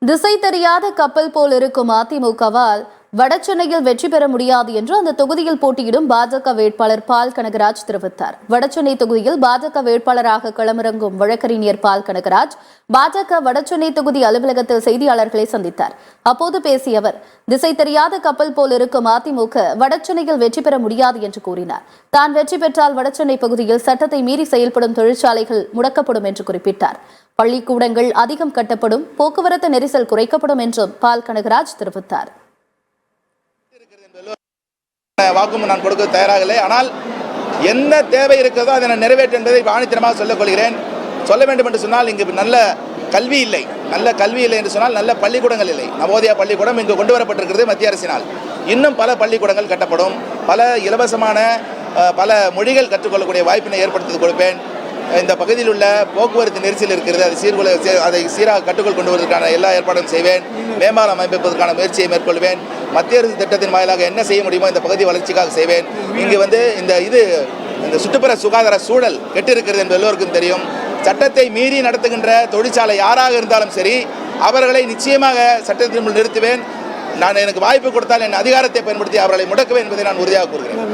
திசை தெரியாத கப்பல் போல் இருக்கும் அதிமுகவால் வடசென்னையில் வெற்றி பெற முடியாது என்று அந்த தொகுதியில் போட்டியிடும் பாஜக வேட்பாளர் பால் கனகராஜ் தெரிவித்தார். வடசென்னை தொகுதியில் பாஜக வேட்பாளராக களமிறங்கும் வழக்கறிஞர் பால் கனகராஜ் பாஜக வடசென்னை தொகுதி அலுவலகத்தில் செய்தியாளர்களை சந்தித்தார். அப்போது பேசிய அவர், திசை தெரியாத கப்பல் போல் இருக்கும் அதிமுக வடசென்னையில் வெற்றி பெற முடியாது என்று கூறினார். தான் வெற்றி பெற்றால் வடசென்னை பகுதியில் சட்டத்தை மீறி செயல்படும் தொழிற்சாலைகள் முடக்கப்படும் என்று குறிப்பிட்டார். பள்ளிக்கூடங்கள் அதிகம் கட்டப்படும், போக்குவரத்து நெரிசல் குறைக்கப்படும் என்றும் பால் கனகராஜ் தெரிவித்தார். வாக்கும் நான் கொடுக்க தயாராகவில்லை. ஆனால் என்ன தேவை இருக்கிறதோ அதை நிறைவேற்ற என்பதை ஆணித்தரமாக சொல்லிக் கொள்கிறேன். சொல்ல வேண்டும் என்று சொன்னால் இங்கு நல்ல கல்வி இல்லை என்று சொன்னால் நல்ல பள்ளிக்கூடங்கள் இல்லை. நவோதயா பள்ளிக்கூடம் இங்கு கொண்டு வரப்பட்டிருக்கிறது மத்திய அரசினால். இன்னும் பல பள்ளிக்கூடங்கள் கட்டப்படும். பல இலவசமான பல மொழிகள் கற்றுக்கொள்ளக்கூடிய வாய்ப்பினை ஏற்படுத்தி கொடுப்பேன். இந்த பகுதியில் உள்ள போக்குவரத்து நெரிசல் இருக்கிறது, அதை சீராக கட்டுக்குள் கொண்டு வருவதற்கான எல்லா ஏற்பாடும் செய்வேன். மேம்பாலம் அமைப்பதற்கான முயற்சியை மேற்கொள்வேன். மத்திய அரசு திட்டத்தின் வாயிலாக என்ன செய்ய முடியுமோ இந்த பகுதி வளர்ச்சிக்காக செய்வேன். இங்கு இந்த சுற்றுப்புற சுகாதார சூழல் கெட்டிருக்கிறது என்று எல்லோருக்கும் தெரியும். சட்டத்தை மீறி நடத்துகின்ற தொழிற்சாலை யாராக இருந்தாலும் சரி, அவர்களை நிச்சயமாக சட்டத்தின் முன் நிறுத்துவேன். நான் எனக்கு வாய்ப்பு கொடுத்தால் என் அதிகாரத்தை பயன்படுத்தி அவர்களை முடக்குவேன் என்பதை நான் உறுதியாக கூறுகிறேன்.